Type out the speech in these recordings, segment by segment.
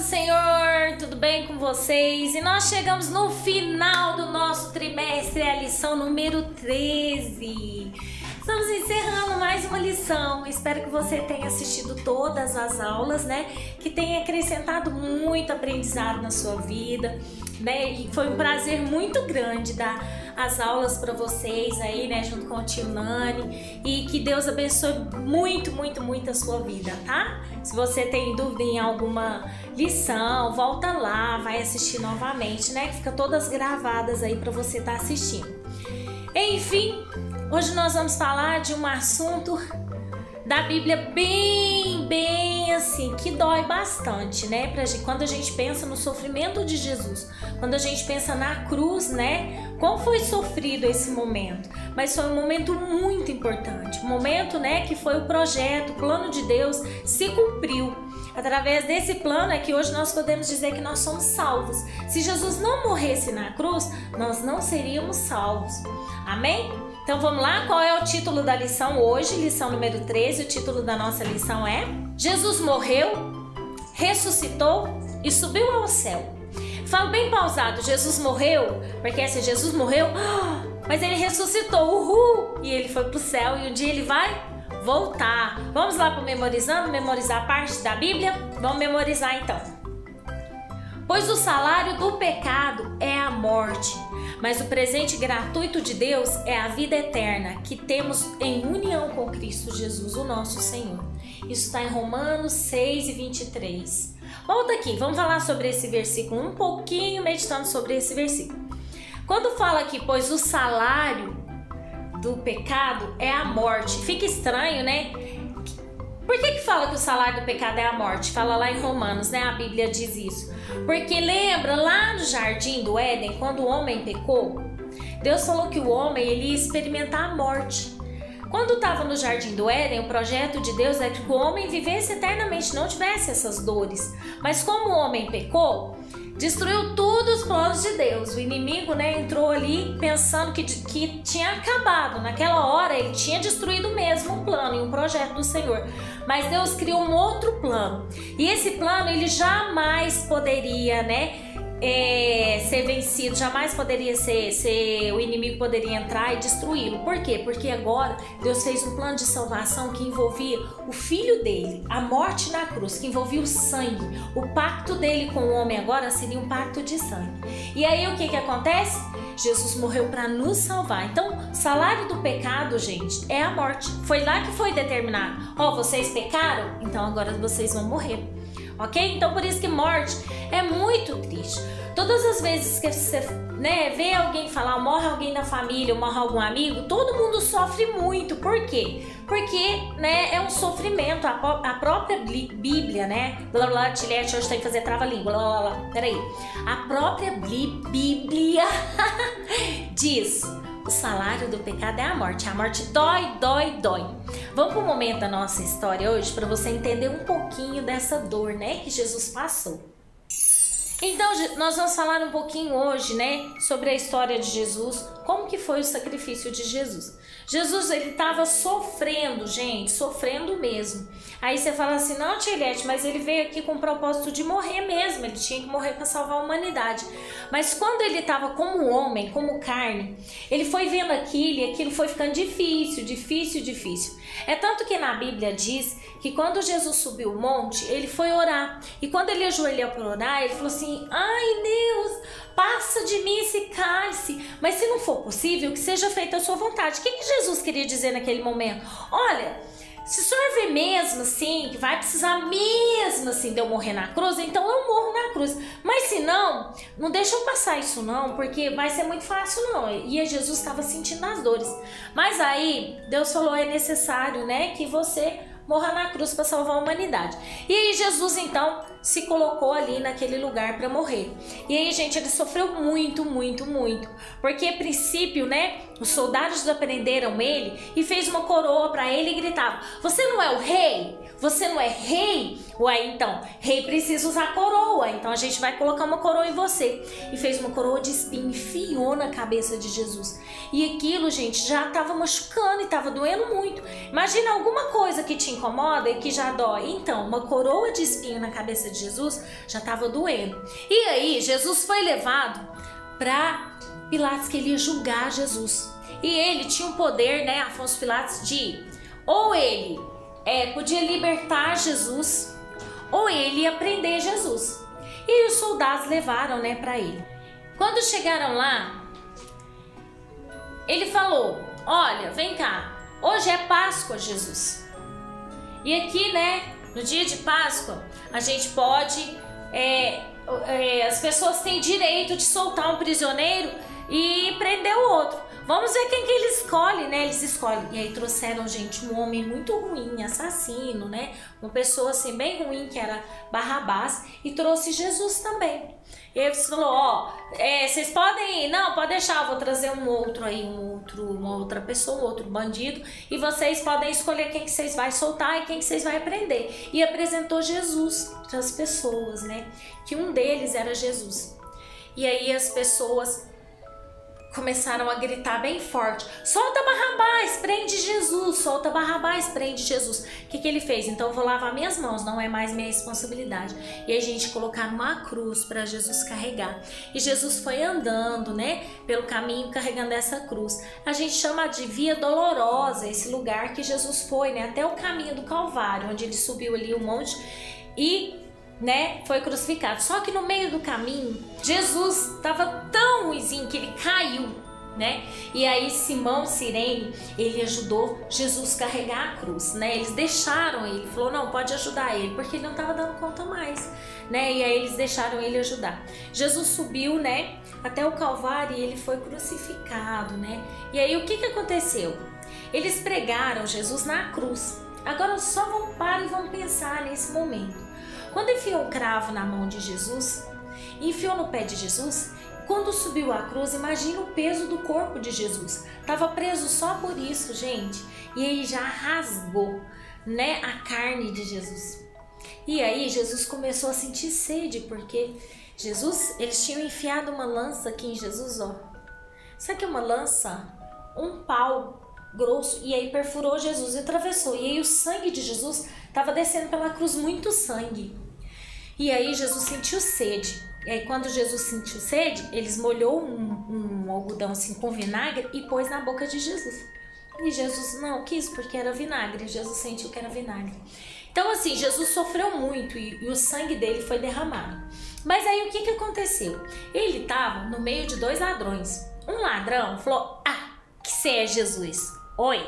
do Senhor, tudo bem com vocês? E nós chegamos no final do nosso trimestre, a lição número 13. Estamos encerrando mais uma lição. Espero que você tenha assistido todas as aulas, né? Que tenha acrescentado muito aprendizado na sua vida, né? E foi um prazer muito grande dar as aulas para vocês aí, né? Junto com o tio Nani. E que Deus abençoe muito, muito, muito a sua vida, tá? Se você tem dúvida em alguma lição, volta lá, vai assistir novamente, né? Que fica todas gravadas aí para você estar assistindo. Enfim, hoje nós vamos falar de um assunto da Bíblia bem assim, que dói bastante, né? Quando a gente pensa no sofrimento de Jesus, quando a gente pensa na cruz, né? Como foi sofrido esse momento? Mas foi um momento muito importante, um momento, né? Que foi o projeto, o plano de Deus se cumpriu. Através desse plano é que hoje nós podemos dizer que nós somos salvos. Se Jesus não morresse na cruz, nós não seríamos salvos. Amém? Então vamos lá, qual é o título da lição hoje? Lição número 13, o título da nossa lição é Jesus morreu, ressuscitou e subiu ao céu. Falo bem pausado, Jesus morreu, porque se Jesus morreu, mas ele ressuscitou, uhul, e ele foi para o céu e um dia ele vai voltar. Vamos lá para o memorizando, memorizar parte da Bíblia? Vamos memorizar então. Pois o salário do pecado é a morte, mas o presente gratuito de Deus é a vida eterna que temos em união com Cristo Jesus, o nosso Senhor. Isso está em Romanos 6:23. Volta aqui, vamos falar sobre esse versículo um pouquinho, meditando sobre esse versículo. Quando fala aqui, pois o salário do pecado é a morte, fica estranho, né? Por que fala que o salário do pecado é a morte? Fala lá em Romanos, né? A Bíblia diz isso. Porque lembra lá no jardim do Éden, quando o homem pecou, Deus falou que o homem ele ia experimentar a morte. Quando estava no jardim do Éden, o projeto de Deus é que o homem vivesse eternamente, não tivesse essas dores. Mas como o homem pecou, destruiu todos os planos de Deus. O inimigo, né, entrou ali pensando que tinha acabado. Naquela hora ele tinha destruído mesmo um plano e um projeto do Senhor. Mas Deus criou um outro plano. E esse plano ele jamais poderia, né, ser vencido. Jamais poderia o inimigo poderia entrar e destruí-lo. Por quê? Porque agora Deus fez um plano de salvação que envolvia o filho dele, a morte na cruz, que envolvia o sangue. O pacto dele com o homem agora seria um pacto de sangue. E aí o que acontece? Jesus morreu para nos salvar. Então, o salário do pecado, gente, é a morte. Foi lá que foi determinado. Vocês pecaram? Então agora vocês vão morrer. Ok? Então por isso que morte é muito triste. Todas as vezes que você, né, vê alguém falar, morre alguém da família, morre algum amigo, todo mundo sofre muito. Por quê? Porque, né, é um sofrimento. A própria Bíblia, né? Blá blá, Tilete, hoje tem que fazer trava-língua. Blá blá blá. Peraí. A própria Bíblia diz: o salário do pecado é a morte. A morte dói, dói, dói. Vamos para o momento da nossa história hoje para você entender um pouquinho dessa dor, né, que Jesus passou. Então, nós vamos falar um pouquinho hoje, né, sobre a história de Jesus, como que foi o sacrifício de Jesus. Jesus, ele estava sofrendo, gente, sofrendo mesmo. Aí você fala assim, não, Tilete, mas ele veio aqui com o propósito de morrer mesmo, ele tinha que morrer para salvar a humanidade. Mas quando ele estava como homem, como carne, ele foi vendo aquilo e aquilo foi ficando difícil. É tanto que na Bíblia diz que quando Jesus subiu o monte, ele foi orar. E quando ele ajoelhou para orar, ele falou assim, ai Deus, passa de mim esse cálice, mas se não for possível, que seja feita a sua vontade. O que Jesus queria dizer naquele momento? Olha, se o senhor vê mesmo assim, que vai precisar mesmo assim de eu morrer na cruz, então eu morro na cruz. Mas se não, não deixa eu passar isso não, porque vai ser muito fácil não. E Jesus estava sentindo as dores. Mas aí, Deus falou, é necessário, né, que você morra na cruz para salvar a humanidade. E aí Jesus então se colocou ali naquele lugar para morrer. E aí, gente, ele sofreu muito. Porque a princípio, né, os soldados aprenderam ele e fez uma coroa para ele e gritavam, você não é o rei? você não é rei? Ué, então, rei precisa usar coroa, então a gente vai colocar uma coroa em você. E fez uma coroa de espinho, enfiou na cabeça de Jesus. E aquilo, gente, já estava machucando e estava doendo muito. Imagina alguma coisa que te incomoda e que já dói. Então, uma coroa de espinho na cabeça de Jesus já estava doendo. E aí, Jesus foi levado para Pilatos, que ele ia julgar Jesus. E ele tinha o poder, né, Afonso Pilatos, de ou ele podia libertar Jesus, ou ele ia prender Jesus. E os soldados levaram, né, para ele. Quando chegaram lá, ele falou: olha, vem cá, hoje é Páscoa, Jesus. E aqui, né, no dia de Páscoa, a gente pode, as pessoas têm direito de soltar um prisioneiro e prender o outro. Vamos ver quem que ele escolhe, né? Eles escolhem. E aí trouxeram, gente, um homem muito ruim, assassino, né? Uma pessoa assim bem ruim, que era Barrabás, e trouxe Jesus também. E aí eles falou: ó, vocês podem ir? Não, pode deixar, eu vou trazer um outro aí, uma outra pessoa, um outro bandido, e vocês podem escolher quem que vocês vão soltar e quem que vocês vão prender. E apresentou Jesus para as pessoas, né? Que um deles era Jesus. E aí as pessoas começaram a gritar bem forte: solta Barrabás, prende Jesus, solta Barrabás, prende Jesus. O que ele fez? Então eu vou lavar minhas mãos, não é mais minha responsabilidade. E a gente colocaram uma cruz para Jesus carregar. E Jesus foi andando, né, pelo caminho carregando essa cruz. A gente chama de Via Dolorosa, esse lugar que Jesus foi, né, até o caminho do Calvário, onde ele subiu ali o monte e, né, foi crucificado. Só que no meio do caminho, Jesus estava tão ruimzinho que ele caiu, né? E aí Simão Cirene, ele ajudou Jesus a carregar a cruz, né? Eles deixaram ele, falou: não, pode ajudar ele, porque ele não estava dando conta mais, né? E aí eles deixaram ele ajudar. Jesus subiu, né, até o Calvário e ele foi crucificado, né? E aí o que aconteceu? Eles pregaram Jesus na cruz. Agora só vão parar e vão pensar nesse momento. Quando enfiou um cravo na mão de Jesus, enfiou no pé de Jesus, quando subiu a cruz, imagina o peso do corpo de Jesus. Estava preso só por isso, gente. E aí já rasgou, né, a carne de Jesus. E aí Jesus começou a sentir sede, porque eles tinham enfiado uma lança aqui em Jesus, ó. Sabe que é uma lança? Um pau grosso, e aí perfurou Jesus e atravessou. E aí o sangue de Jesus estava descendo pela cruz, muito sangue. E aí Jesus sentiu sede. E aí quando Jesus sentiu sede, eles molhou um algodão assim com vinagre e pôs na boca de Jesus. E Jesus não quis, porque era vinagre. Jesus sentiu que era vinagre. Então assim, Jesus sofreu muito e o sangue dele foi derramado. Mas aí o que aconteceu? Ele estava no meio de dois ladrões. Um ladrão falou: ah, que você é Jesus? Oi,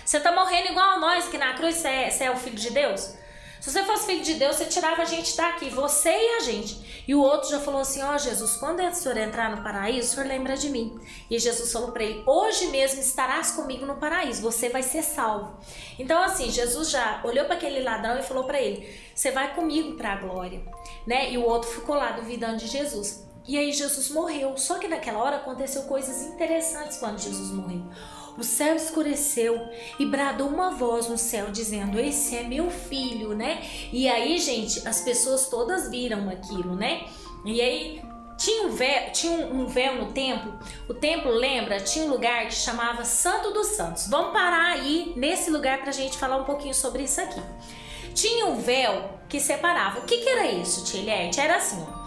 você tá morrendo igual a nós aqui na cruz, você é o Filho de Deus? Se você fosse Filho de Deus, você tirava a gente daqui, você e a gente. E o outro já falou assim: ó, Jesus, quando o senhor entrar no paraíso, o senhor lembra de mim. E Jesus falou para ele: hoje mesmo estarás comigo no paraíso, você vai ser salvo. Então assim, Jesus já olhou para aquele ladrão e falou para ele: você vai comigo para a glória, né? E o outro ficou lá duvidando de Jesus. E aí Jesus morreu. Só que naquela hora aconteceu coisas interessantes quando Jesus morreu. O céu escureceu e bradou uma voz no céu dizendo: esse é meu filho, né? E aí, gente, as pessoas todas viram aquilo, né? E aí tinha um véu no templo. O templo, lembra? Tinha um lugar que chamava Santo dos Santos. Vamos parar aí nesse lugar pra gente falar um pouquinho sobre isso aqui. Tinha um véu que separava. O que era isso, tia Eliette? Era assim, ó.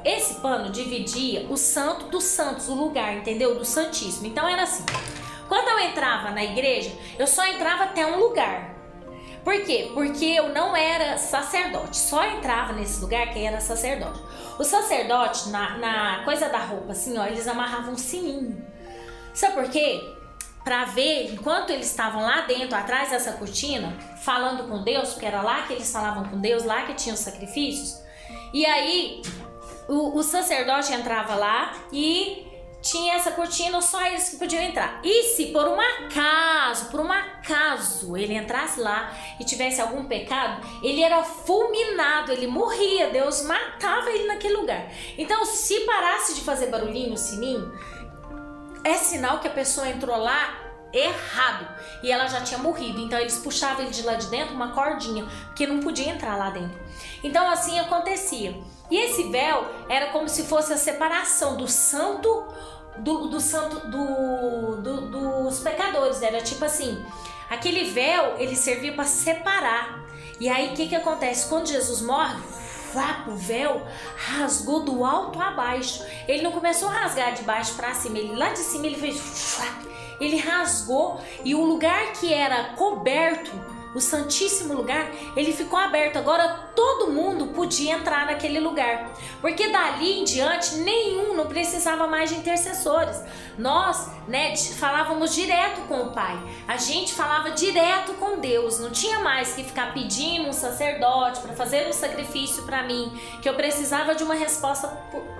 Esse pano dividia o Santo dos Santos, o lugar, entendeu? Do Santíssimo. Então era assim. Quando eu entrava na igreja, eu só entrava até um lugar. Por quê? Porque eu não era sacerdote. Só entrava nesse lugar quem era sacerdote. O sacerdote, na coisa da roupa, assim, ó, eles amarravam um sininho. Sabe por quê? Para ver, enquanto eles estavam lá dentro, atrás dessa cortina, falando com Deus, porque era lá que eles falavam com Deus, lá que tinham os sacrifícios. E aí, o sacerdote entrava lá e tinha essa cortina, só eles que podiam entrar. E se por um acaso ele entrasse lá e tivesse algum pecado, ele era fulminado, ele morria, Deus matava ele naquele lugar. Então, se parasse de fazer barulhinho, o sininho, é sinal que a pessoa entrou lá errado. E ela já tinha morrido. Então eles puxavam ele de lá de dentro, uma cordinha, porque não podia entrar lá dentro. Então assim acontecia. E esse véu era como se fosse a separação do santo dos pecadores. Era tipo assim, aquele véu ele servia para separar. E aí o que acontece? Quando Jesus morre, o véu rasgou do alto a baixo. Ele não começou a rasgar de baixo para cima, ele lá de cima ele fez, ele rasgou, e o lugar que era coberto, o santíssimo lugar, ele ficou aberto. Agora todo mundo podia entrar naquele lugar, porque dali em diante não precisava mais de intercessores. Nós, né, falávamos direto com o Pai, a gente falava direto com Deus, não tinha mais que ficar pedindo um sacerdote para fazer um sacrifício para mim, que eu precisava de uma resposta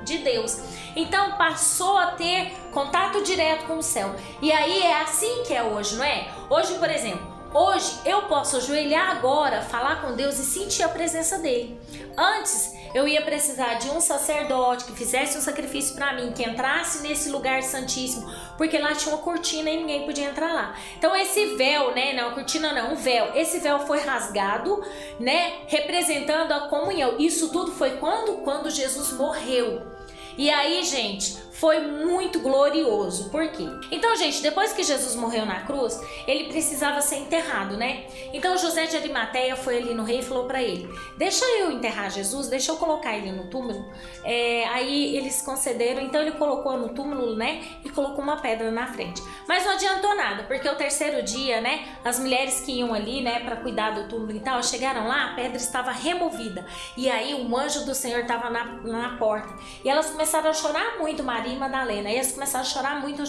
de Deus. Então passou a ter contato direto com o céu. E aí é assim que é hoje, não é? Hoje, por exemplo, hoje eu posso ajoelhar agora, falar com Deus e sentir a presença dele. Antes eu ia precisar de um sacerdote que fizesse um sacrifício para mim, que entrasse nesse lugar santíssimo, porque lá tinha uma cortina e ninguém podia entrar lá. Então esse véu, né, não, cortina não, um véu, esse véu foi rasgado, né, representando a comunhão. Isso tudo foi quando Jesus morreu. E aí, gente, foi muito glorioso. Por quê? Então, gente, depois que Jesus morreu na cruz, ele precisava ser enterrado, né? Então José de Arimateia foi ali no rei e falou para ele: deixa eu enterrar Jesus, deixa eu colocar ele no túmulo. Aí eles concederam, então ele colocou no túmulo, né? E colocou uma pedra na frente. Mas não adiantou nada, porque o terceiro dia, né? As mulheres que iam ali, né, para cuidar do túmulo e tal, chegaram lá, a pedra estava removida. E aí um anjo do Senhor estava na porta. E elas começaram a chorar muito, Maria e Madalena. E eles começaram a chorar muito,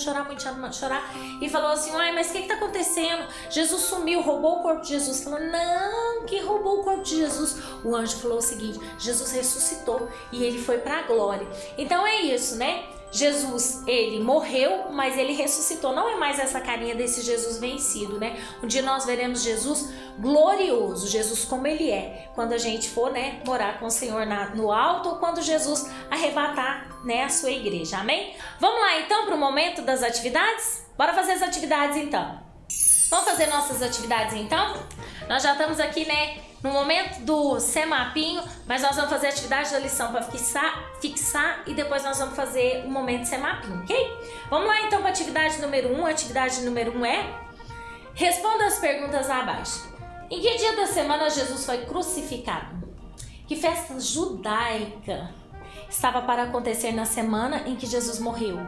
e falou assim: uai, mas o que está acontecendo? Jesus sumiu, roubou o corpo de Jesus. Falou: não, que roubou o corpo de Jesus? O anjo falou o seguinte: Jesus ressuscitou e ele foi para a glória. Então é isso, né? Jesus, ele morreu, mas ele ressuscitou. Não é mais essa carinha desse Jesus vencido, né? Um dia nós veremos Jesus glorioso, Jesus como ele é, quando a gente for, né, morar com o Senhor no alto, ou quando Jesus arrebatar, né, a sua igreja, amém? Vamos lá então para o momento das atividades? Bora fazer as atividades então. Vamos fazer nossas atividades então? Nós já estamos aqui, né, no momento do semapinho, mas nós vamos fazer a atividade da lição para fixar e depois nós vamos fazer o momento de semapinho, ok? Vamos lá então para a atividade número 1. A atividade número 1 é: responda as perguntas abaixo. Em que dia da semana Jesus foi crucificado? Que festa judaica estava para acontecer na semana em que Jesus morreu?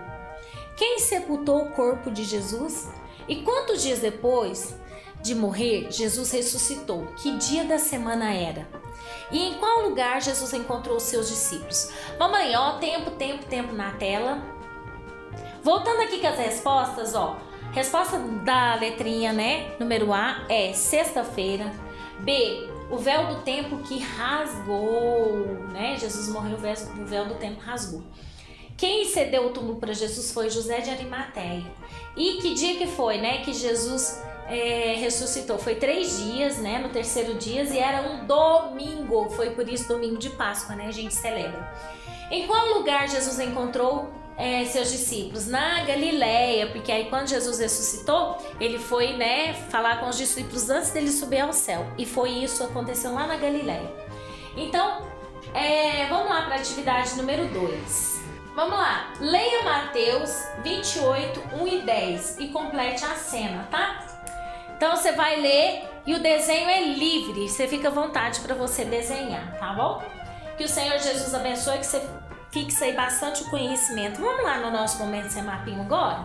Quem sepultou o corpo de Jesus? E quantos dias depois de morrer, Jesus ressuscitou? Que dia da semana era? E em qual lugar Jesus encontrou os seus discípulos? Vamos aí, ó, tempo na tela. Voltando aqui com as respostas, ó. Resposta da letrinha, né, número A é sexta-feira. B, o véu do tempo que rasgou, né? Jesus morreu, o véu do tempo rasgou. Quem cedeu o túmulo para Jesus foi José de Arimateia. E que dia que foi, né, que Jesus ressuscitou? Foi 3 dias, né, no terceiro dia, e era um domingo. Foi por isso domingo de Páscoa, né, a gente celebra. Em qual lugar Jesus encontrou seus discípulos? Na Galileia, porque aí quando Jesus ressuscitou, ele foi, né, falar com os discípulos antes dele subir ao céu. E foi isso, aconteceu lá na Galileia. Então, vamos lá para a atividade número 2. Vamos lá, leia Mateus 28, 1 e 10 e complete a cena, tá? Então você vai ler e o desenho é livre, você fica à vontade para você desenhar, tá bom? Que o Senhor Jesus abençoe, que você fixe aí bastante o conhecimento. Vamos lá no nosso momento semapinho agora?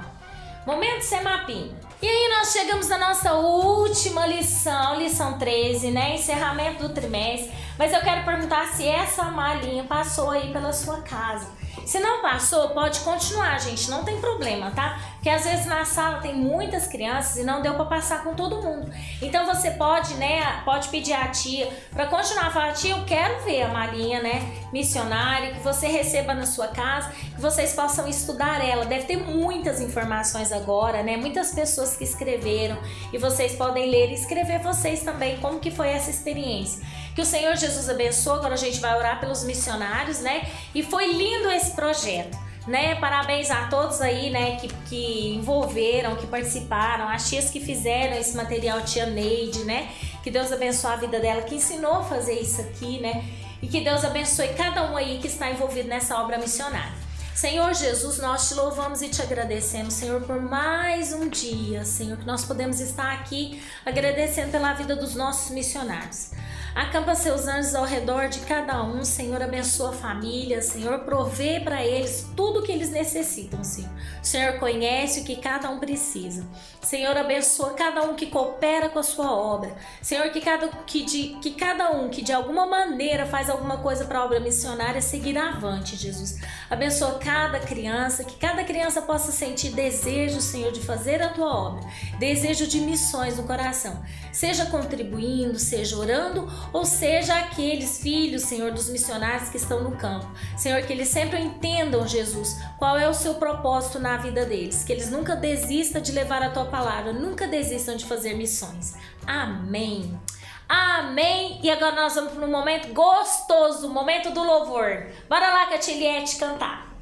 Momento semapinho. E aí nós chegamos na nossa última lição, lição 13, né? Encerramento do trimestre. Mas eu quero perguntar se essa malinha passou aí pela sua casa. Se não passou, pode continuar, gente, não tem problema, tá? Porque às vezes na sala tem muitas crianças e não deu para passar com todo mundo. Então você pode, né, pode pedir à tia para continuar, falar: tia, eu quero ver a malinha, né, missionária, que você receba na sua casa, que vocês possam estudar ela. Deve ter muitas informações agora, né, muitas pessoas que escreveram, e vocês podem ler e escrever vocês também como que foi essa experiência. Que o Senhor Jesus abençoe. Agora a gente vai orar pelos missionários, né? E foi lindo esse projeto. né? Parabéns a todos aí, né, que envolveram, que participaram, as tias que fizeram esse material, tia Neide, né? Que Deus abençoe a vida dela, que ensinou a fazer isso aqui, né? E que Deus abençoe cada um aí que está envolvido nessa obra missionária. Senhor Jesus, nós te louvamos e te agradecemos, Senhor, por mais um dia, Senhor, que nós podemos estar aqui agradecendo pela vida dos nossos missionários. Acampa seus anjos ao redor de cada um, Senhor, abençoa a família, Senhor, provê para eles tudo o que eles necessitam, Senhor. O Senhor conhece o que cada um precisa. Senhor, abençoa cada um que coopera com a sua obra. Senhor, que cada um que de alguma maneira faz alguma coisa para a obra missionária seguir avante, Jesus. Abençoa cada criança, que cada criança possa sentir desejo, Senhor, de fazer a tua obra, desejo de missões no coração, seja contribuindo, seja orando, ou seja aqueles filhos, Senhor, dos missionários que estão no campo. Senhor, que eles sempre entendam, Jesus, qual é o seu propósito na vida deles, que eles nunca desistam de levar a tua palavra, nunca desistam de fazer missões. Amém. Amém. E agora nós vamos para um momento gostoso, o momento do louvor. Bora lá, Catiliette, cantar.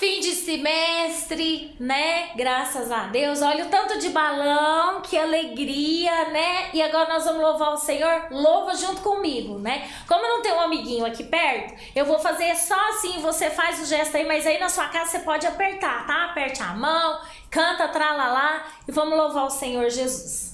Fim de semestre, né? Graças a Deus. Olha o tanto de balão, que alegria, né? E agora nós vamos louvar o Senhor. Louva junto comigo, né? Como eu não tenho um amiguinho aqui perto, eu vou fazer só assim, você faz o gesto aí, mas aí na sua casa você pode apertar, tá? Aperte a mão, canta, tralalá e vamos louvar o Senhor Jesus.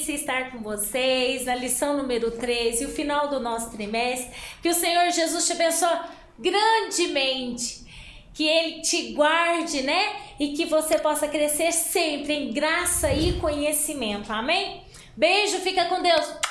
Estar com vocês na lição número 13, o final do nosso trimestre. Que o Senhor Jesus te abençoe grandemente, que Ele te guarde, né? E que você possa crescer sempre em graça e conhecimento. Amém? Beijo, fica com Deus.